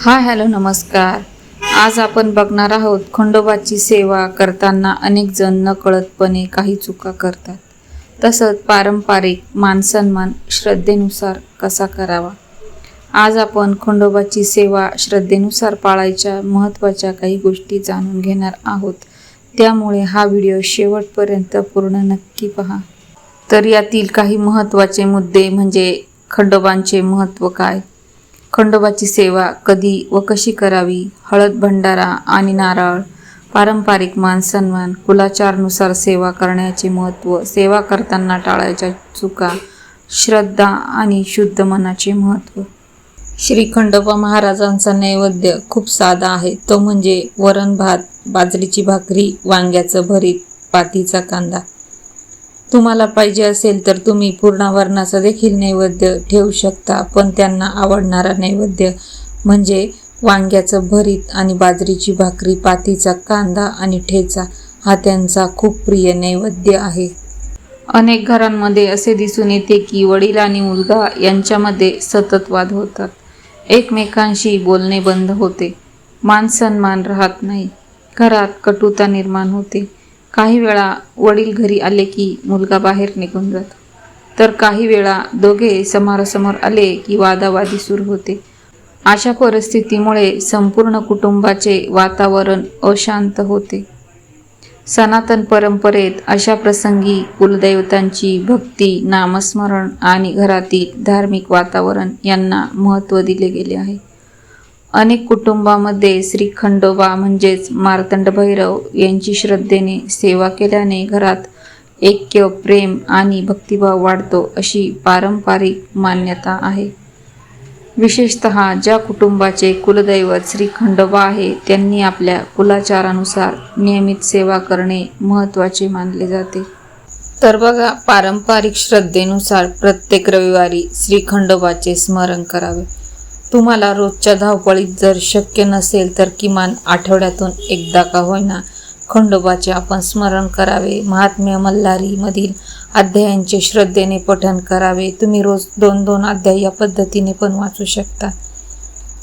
Hello नमस्कार। आज आपण बघणार आहोत खंडोबाची सेवा करताना अनेक जण नकळतपणे काही चुका करतात। तसंच पारंपरिक मान-सन्मान श्रद्धेनुसार कसा करावा। आज आपण खंडोबाची सेवा श्रद्धेनुसार पाळायच्या महत्त्वाच्या काही गोष्टी जाणून घेणार आहोत। त्यामुळे हा व्हिडिओ शेवटपर्यंत पूर्ण नक्की पहा। तर यातील काही महत्त्वाचे मुद्दे म्हणजे खंडोबांचे महत्त्व काय, खंडोबाची सेवा कधी व कशी करावी, हळद भंडारा आणि नारळ, पारंपरिक मान-सन्मान, कुलाचारानुसार सेवा करण्याचे महत्त्व, सेवा करताना टाळायच्या चुका, श्रद्धा आणि शुद्ध मनाचे महत्त्व। श्री खंडोबा महाराजांचा नैवेद्य खूप साधा आहे, तो म्हणजे वरण भात, बाजरीची भाकरी, वांग्याचं भरीत, पातीचा कांदा। तुम्हाला पाहिजे असेल तर तुम्ही पूर्णावरणाचा देखील नैवेद्य ठेवू शकता, पण त्यांना आवडणारा नैवेद्य म्हणजे वांग्याचं भरीत आणि बाजरीची भाकरी, पातीचा कांदा आणि ठेचा हा त्यांचा खूप प्रिय नैवेद्य आहे। अनेक घरांमध्ये असे दिसून येते की वडील आणि मुलगा यांच्यामध्ये सतत वाद होतात, एकमेकांशी बोलणे बंद होते, मान-सन्मान राहत नाही, घरात कटुता निर्माण होते। काही वेळा वडील घरी आले की मुलगा बाहेर निघून जातो, तर काही वेळा दोघे समोरासमोर आले की वादावादी सुरू होते। अशा परिस्थितीमुळे संपूर्ण कुटुंबाचे वातावरण अशांत होते। सनातन परंपरेत अशा प्रसंगी कुलदैवतांची भक्ती, नामस्मरण आणि घरातील धार्मिक वातावरण यांना महत्त्व दिले गेले आहे। अनेक कुटुंबामध्ये श्री खंडोबा म्हणजेच मार्तंड भैरव यांची श्रद्धेने सेवा केल्याने घरात ऐक्य, प्रेम आणि भक्तिभाव वाढतो, अशी पारंपरिक मान्यता आहे। विशेषतः ज्या कुटुंबाचे कुलदैवत श्री खंडोबा आहे त्यांनी आपल्या कुलाचारानुसार नियमित सेवा करणे महत्त्वाचे मानले जाते। तर बघा, पारंपरिक श्रद्धेनुसार प्रत्येक रविवारी श्री खंडोबाचे स्मरण करावे। तुम्हाला रोजच्या धावपळीत जर शक्य नसेल तर किमान आठवड्यातून एकदा का होईना खंडोबाचे आपण स्मरण करावे। महात्म्य मल्हारी मधील अध्यायांचे श्रद्धेने पठण करावे। तुम्ही रोज 2-2 अध्याय या पद्धतीने पण वाचू शकता।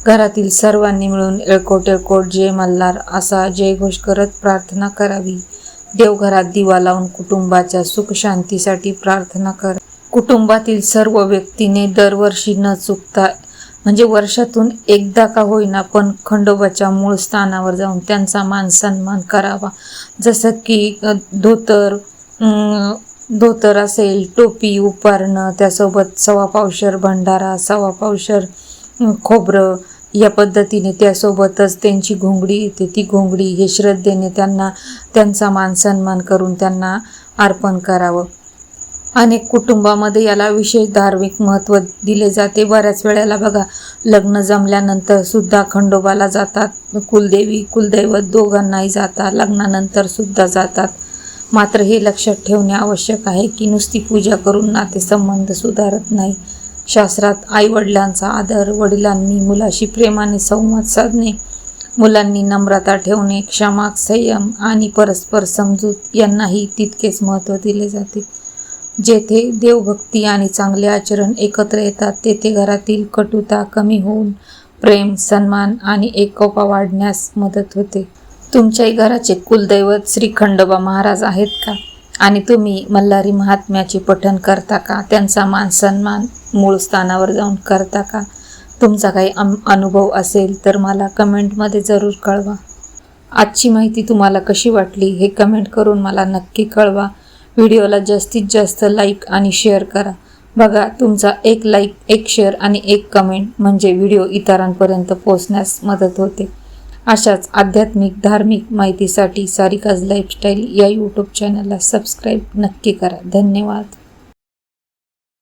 घरातील सर्वांनी मिळून एळकोट एळकोट जय मल्हार असा जयघोष करत प्रार्थना करावी। देवघरात दिवा लावून कुटुंबाच्या सुख शांतीसाठी प्रार्थना करा। कुटुंबातील सर्व व्यक्तीने दरवर्षी न चुकता म्हणजे वर्षातून एकदा का होईना पण खंडोबाच्या मूळ स्थानावर जाऊन त्यांचा मान सन्मान करावा। जसं की धोतर असेल, टोपी, उपरणं, त्यासोबत 1.25 पावशर भंडारा, 1.25 पावशर खोबरं या पद्धतीने, त्यासोबतच त्यांची घोंगडी येते, ती घोंगडी हे श्रद्धेने त्यांचा मान सन्मान करून त्यांना अर्पण करावं। अनेक कुटुंबामध्ये याला विशेष धार्मिक महत्त्व दिले जाते। बऱ्याच वेळेला बघा, लग्न जमल्यानंतर सुद्धा खंडोबाला जातात, कुलदेवी कुलदैवत दोघांनाही जातात, लग्नानंतर सुद्धा जातात। मात्र हे लक्षात ठेवणे आवश्यक आहे की नुसती पूजा करून नातेसंबंध सुधारत नाही। शास्त्रात आईवडिलांचा आदर, वडिलांनी मुलाशी प्रेमाने संवाद साधणे, मुलांनी नम्रता ठेवणे, क्षमा, संयम आणि परस्पर समजूत यांनाही तितकेच महत्त्व दिले जाते। जेथे देवभक्ती आणि चांगले आचरण एकत्र येतात तेथे घरातील कटुता कमी होऊन प्रेम, सन्मान आणि एकोपा वाढण्यास मदत होते। तुमच्याही घराचे कुलदैवत श्री खंडोबा महाराज आहेत का? आणि तुम्ही मल्हारी महात्म्याचे पठण करता का? त्यांचा मान सन्मान मूळ स्थानावर जाऊन करता का? तुमचा काही अनुभव असेल तर मला कमेंटमध्ये जरूर कळवा। आजची माहिती तुम्हाला कशी वाटली हे कमेंट करून मला नक्की कळवा। व्हिडिओला जास्तीत जास्त लाईक आणि शेअर करा। बघा, तुमचा एक लाईक, एक शेअर आणि एक कमेंट म्हणजे व्हिडिओ इतरांपर्यंत पोहोचण्यास मदत होते। अशाच आध्यात्मिक धार्मिक माहितीसाठी सारिकाज लाईफस्टाईल या यूट्यूब चॅनलला सबस्क्राईब नक्की करा। धन्यवाद।